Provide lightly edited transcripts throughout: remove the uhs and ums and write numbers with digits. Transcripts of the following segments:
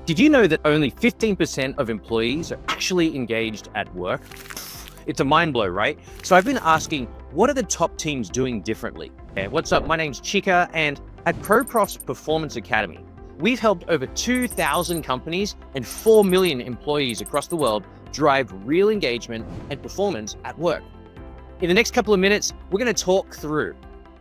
Did you know that only 15% of employees are actually engaged at work? It's a mind blow, right? So I've been asking, what are the top teams doing differently? Hey, what's up? My name's Chika, and at ProProfs Performance Academy, we've helped over 2,000 companies and 4 million employees across the world drive real engagement and performance at work. In the next couple of minutes, we're going to talk through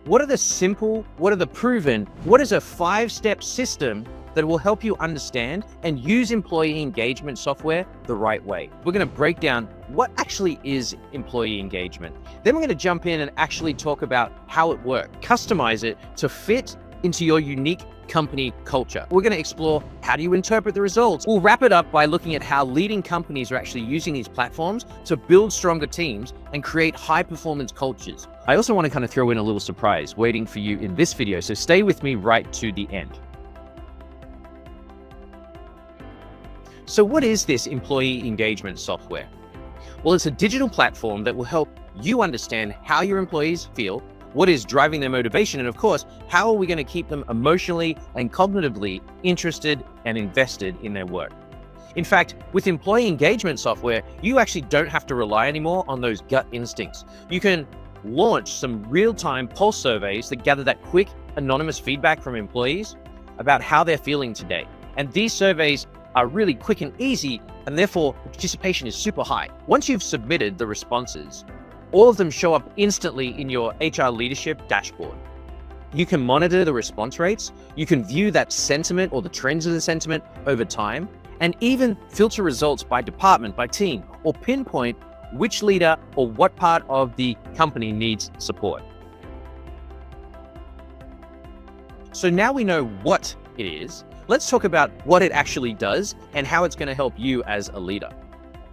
what are the simple, what are the proven, what is a 5-step system that will help you understand and use employee engagement software the right way. We're going to break down what actually is employee engagement. Then we're going to jump in and actually talk about how it works, customize it to fit into your unique company culture. We're going to explore how do you interpret the results. We'll wrap it up by looking at how leading companies are actually using these platforms to build stronger teams and create high performance cultures. I also want to kind of throw in a little surprise waiting for you in this video, so stay with me right to the end. So what is this employee engagement software? Well, it's a digital platform that will help you understand how your employees feel, what is driving their motivation, and of course, how are we going to keep them emotionally and cognitively interested and invested in their work. In fact, with employee engagement software, you actually don't have to rely anymore on those gut instincts. You can launch some real-time pulse surveys that gather that quick, anonymous feedback from employees about how they're feeling today. And these surveys are really quick and easy, and therefore participation is super high. Once you've submitted the responses, all of them show up instantly in your HR leadership dashboard. You can monitor the response rates, you can view that sentiment or the trends of the sentiment over time, and even filter results by department, by team, or pinpoint which leader or what part of the company needs support. So now we know what it is. Let's talk about what it actually does and how it's going to help you as a leader.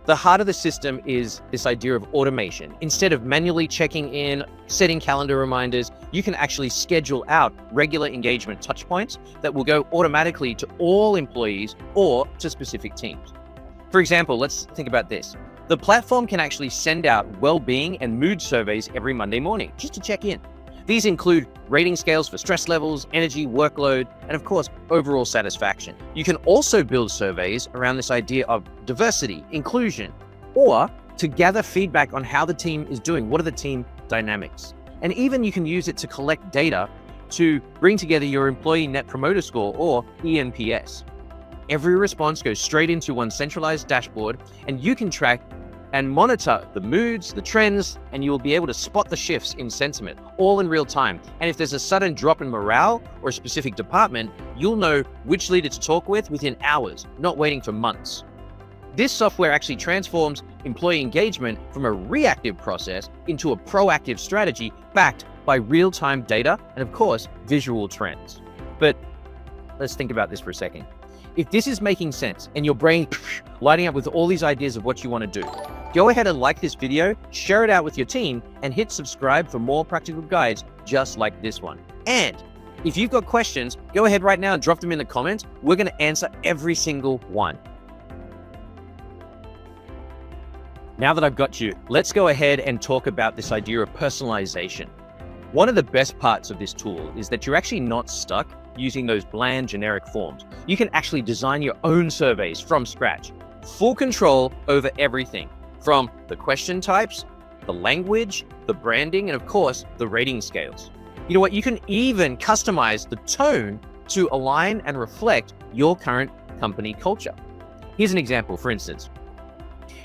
The heart of the system is this idea of automation. Instead of manually checking in, setting calendar reminders, you can actually schedule out regular engagement touchpoints that will go automatically to all employees or to specific teams. For example, let's think about this. The platform can actually send out well-being and mood surveys every Monday morning just to check in. These include rating scales for stress levels, energy, workload, and of course, overall satisfaction. You can also build surveys around this idea of diversity, inclusion, or to gather feedback on how the team is doing. What are the team dynamics? And even you can use it to collect data to bring together your employee net promoter score, or ENPS. Every response goes straight into one centralized dashboard, and you can track and monitor the moods, the trends, and you will be able to spot the shifts in sentiment, all in real time. And if there's a sudden drop in morale or a specific department, you'll know which leader to talk with within hours, not waiting for months. This software actually transforms employee engagement from a reactive process into a proactive strategy backed by real-time data and, of course, visual trends. But let's think about this for a second. If this is making sense and your brain lighting up with all these ideas of what you want to do, go ahead and like this video, share it out with your team, and hit subscribe for more practical guides just like this one. And if you've got questions, go ahead right now and drop them in the comments. We're going to answer every single one. Now that I've got you, let's go ahead and talk about this idea of personalization. One of the best parts of this tool is that you're actually not stuck using those bland generic forms. You can actually design your own surveys from scratch. Full control over everything, from the question types, the language, the branding, and of course, the rating scales. You know what? You can even customize the tone to align and reflect your current company culture. Here's an example, for instance.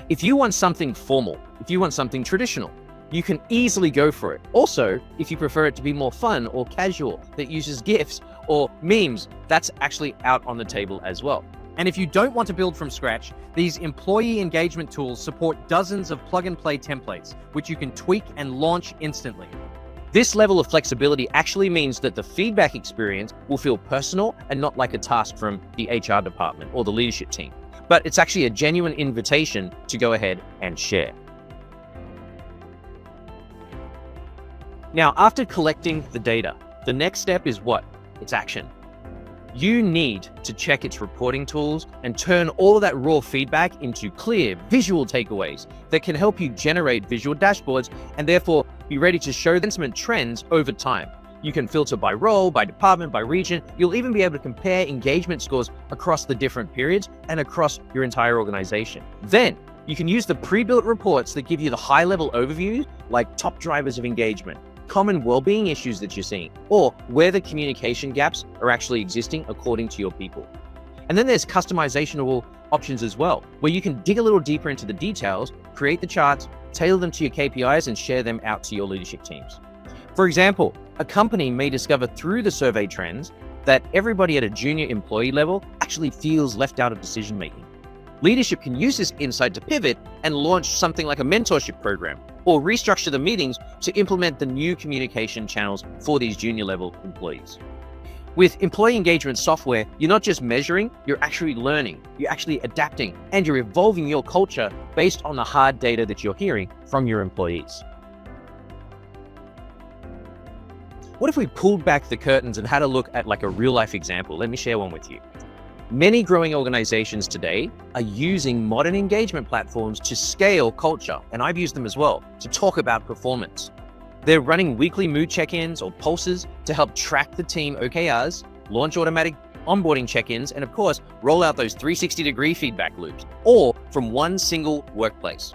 If you want something formal, if you want something traditional, you can easily go for it. Also, if you prefer it to be more fun or casual, that uses GIFs or memes, that's actually out on the table as well. And if you don't want to build from scratch, these employee engagement tools support dozens of plug-and-play templates, which you can tweak and launch instantly. This level of flexibility actually means that the feedback experience will feel personal and not like a task from the HR department or the leadership team. But it's actually a genuine invitation to go ahead and share. Now, after collecting the data, the next step is what? It's action. You need to check its reporting tools and turn all of that raw feedback into clear visual takeaways that can help you generate visual dashboards and therefore be ready to show sentiment trends over time. You can filter by role, by department, by region. You'll even be able to compare engagement scores across the different periods and across your entire organization. Then you can use the pre-built reports that give you the high-level overview, like top drivers of engagement, common well-being issues that you're seeing, or where the communication gaps are actually existing according to your people. And then there's customizable options as well, where you can dig a little deeper into the details, create the charts, tailor them to your KPIs, and share them out to your leadership teams. For example, a company may discover through the survey trends that everybody at a junior employee level actually feels left out of decision-making. Leadership can use this insight to pivot and launch something like a mentorship program, or restructure the meetings to implement the new communication channels for these junior level employees. With employee engagement software, you're not just measuring, you're actually learning, you're actually adapting, and you're evolving your culture based on the hard data that you're hearing from your employees. What if we pulled back the curtains and had a look at like a real life example? Let me share one with you. Many growing organizations today are using modern engagement platforms to scale culture, and I've used them as well, to talk about performance. They're running weekly mood check-ins or pulses to help track the team OKRs, launch automatic onboarding check-ins, and of course, roll out those 360-degree feedback loops, all from one single workplace.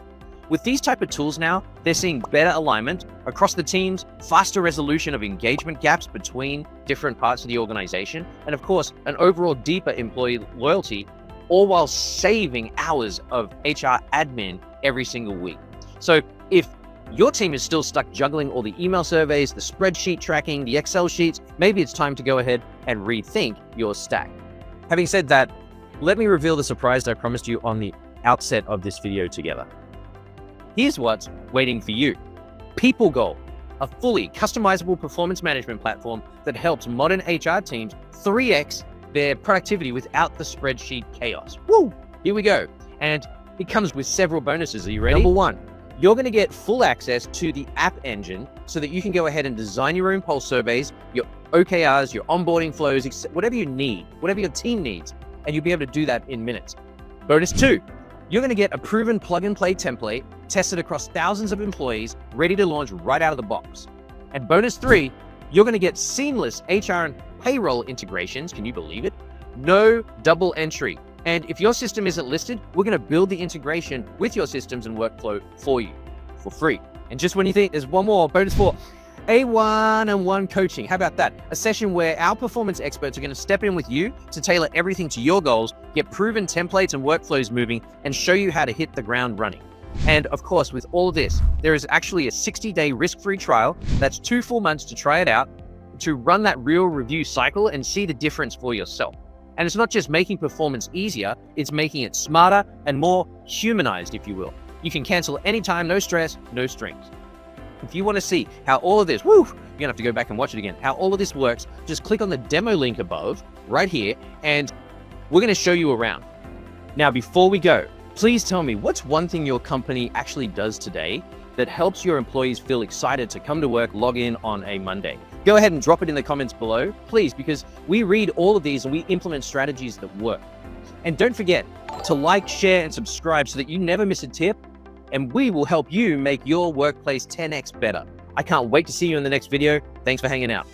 With these type of tools now, they're seeing better alignment across the teams, faster resolution of engagement gaps between different parts of the organization, and of course, an overall deeper employee loyalty, all while saving hours of HR admin every single week. So if your team is still stuck juggling all the email surveys, the spreadsheet tracking, the Excel sheets, maybe it's time to go ahead and rethink your stack. Having said that, let me reveal the surprise I promised you on the outset of this video together. Here's what's waiting for you. PeopleGoal, a fully customizable performance management platform that helps modern HR teams 3x their productivity without the spreadsheet chaos. Woo! Here we go. And it comes with several bonuses. Are you ready? Number one, you're going to get full access to the app engine so that you can go ahead and design your own pulse surveys, your OKRs, your onboarding flows, whatever you need, whatever your team needs, and you'll be able to do that in minutes. Bonus two, you're going to get a proven plug-and-play template tested across thousands of employees, ready to launch right out of the box. And bonus three, you're going to get seamless HR and payroll integrations. Can you believe it? No double entry. And if your system isn't listed, we're going to build the integration with your systems and workflow for you for free. And just when you think there's one more, bonus four, a one-on-one coaching. How about that? A session where our performance experts are going to step in with you to tailor everything to your goals, get proven templates and workflows moving, and show you how to hit the ground running. And of course, with all of this, there is actually a 60-day risk-free trial. That's 2 full months to try it out, to run that real review cycle and see the difference for yourself. And it's not just making performance easier, it's making it smarter and more humanized, if you will. You can cancel anytime, no stress, no strings. If you want to see how all of this, you're gonna have to go back and watch it again, how all of this works, just click on the demo link above, right here, and we're gonna show you around. Now, before we go, please tell me, what's one thing your company actually does today that helps your employees feel excited to come to work, log in on a Monday? Go ahead and drop it in the comments below, please, because we read all of these and we implement strategies that work. And don't forget to like, share, and subscribe so that you never miss a tip, and we will help you make your workplace 10x better. I can't wait to see you in the next video. Thanks for hanging out.